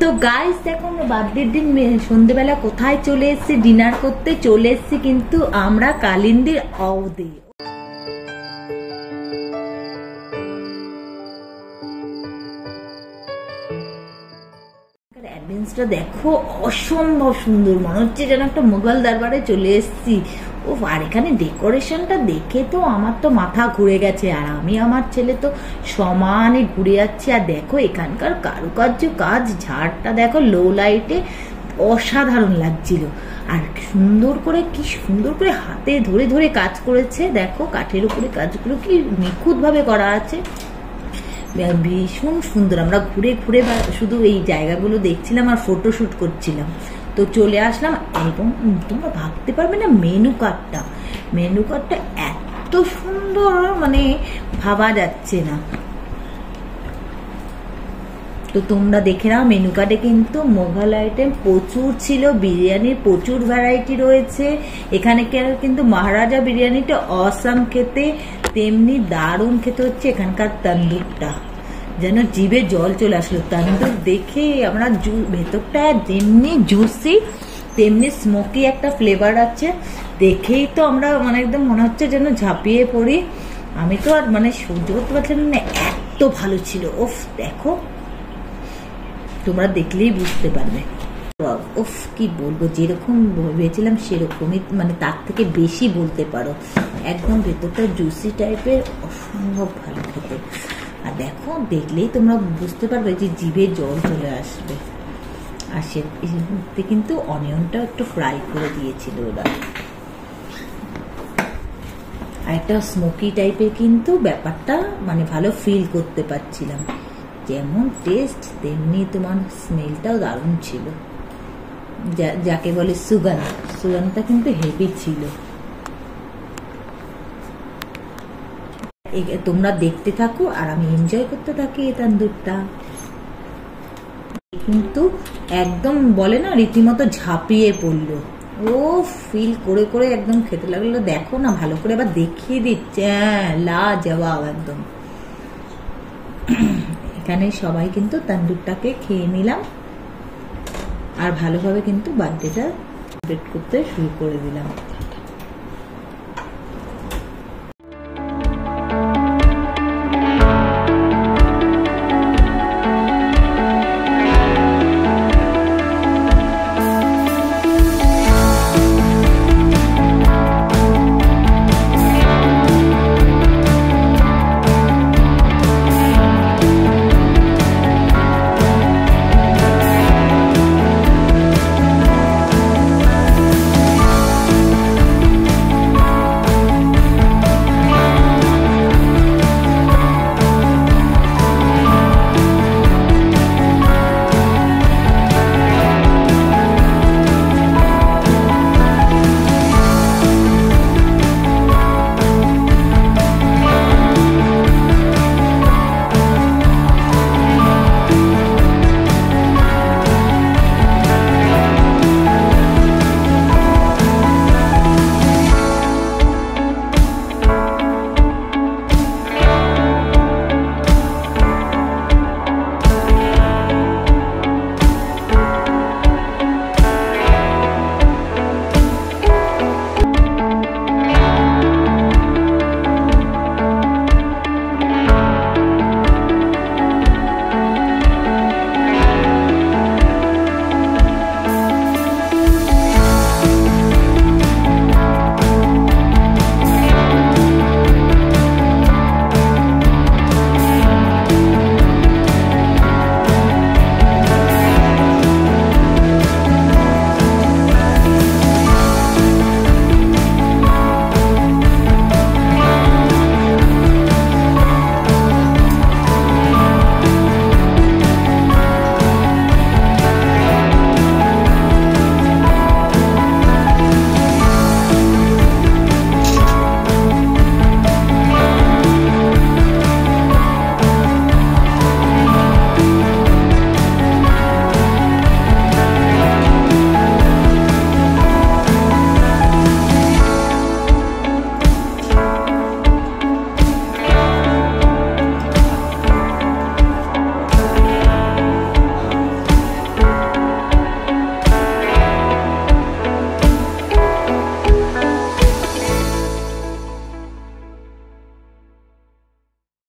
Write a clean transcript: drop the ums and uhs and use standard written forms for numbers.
তো গাইস দেখো আমরা বার্থডের দিন সন্ধ্যেবেলা কোথায় চলে এসেছি, ডিনার করতে চলে এসেছি কিন্তু আমরা কালিন্দির অবধি। অ্যাম্বিয়েন্সটা দেখো অসম্ভব সুন্দর, মনে হচ্ছে যেন একটা মোগল দরবারে চলে এসেছি। ও আর এখানে ডেকোরেশনটা দেখে তো আমার তো মাথা ঘুরে গেছে, আর আমি আমার ছেলে তো সমানে ঘুরে যাচ্ছি। আর দেখো এখানকার কারুকার্য কাজ, ঝাড়টা দেখো লো লাইটে অসাধারণ লাগছিল। আর সুন্দর করে কি সুন্দর করে হাতে ধরে ধরে কাজ করেছে, দেখো কাঠের উপরে কাজগুলো কি নিখুঁত ভাবে করা আছে, ভীষণ সুন্দর। আমরা ঘুরে ঘুরে শুধু এই জায়গাগুলো দেখছিলাম আর ফটোশুট করছিলাম। তো চলে আসলাম, এবং তোমরা ভাবতে পারবে না মেনু কার্ডটা এত সুন্দর, মানে ভাবা যাচ্ছে না। তো তোমরা দেখে নাও, মেনু কার্ডে কিন্তু মোগল আইটেম প্রচুর ছিল, বিরিয়ানির প্রচুর ভ্যারাইটি রয়েছে। এখানে কিন্তু মহারাজা বিরিয়ানিটা অসাম খেতে, তেমনি দারুণ খেতে হচ্ছে এখানকার তন্দুরটা, যেন জিভে জল চলে আসলো। তন্দুর দেখে আমরা ভেতরটা যেমনি জুসি তেমনি স্মোকি একটা ফ্লেভার আছে, দেখেই তো আমরা মানে একদম মনে হচ্ছে যেন ঝাঁপিয়ে পড়ি। আমি তো আর মানে সহ্য করতে পারছিলাম না, এত ভালো ছিল। ওফ দেখো, তোমরা দেখলেই বুঝতে পারবে। ওফ কি বলবো, যেরকম ভেবেছিলাম সেরকমই, মানে তার থেকে বেশি বলতে পারো। একদম ভেতরটা জুসি টাইপের, অসম্ভব ভালো খেতে। আর দেখো দেখলেই তোমরা বুঝতে পারবে যে জিভে জল চলে আসবে। আর সে কিন্তু অনিয়নটা একটু ফ্রাই করে দিয়েছিল ওরা, আর একটা স্মোকি টাইপের কিন্তু ব্যাপারটা মানে ভালো ফিল করতে পারছিলাম। যেমন টেস্ট তেমনি তোমার স্মেলটাও দারুণ ছিল, যাকে বলে সুগন্ধটা কিন্তু হেভি ছিল। তোমরা দেখতে থাকো আর আমি এনজয় করতে থাকি এই তন্দুরটা। কিন্তু একদম বলে না রীতিমতো ঝাঁপিয়ে পড়লো, ও ফিল করে করে একদম খেতে লাগলো। দেখো না ভালো করে আবার দেখিয়ে দিচ্ছে, লাজবাব একদম। এখানে সবাই কিন্তু তন্দুরটাকে খেয়ে নিলাম, আর ভালোভাবে কিন্তু বার্থডেটা সেলিব্রেট করতে শুরু করে দিলাম।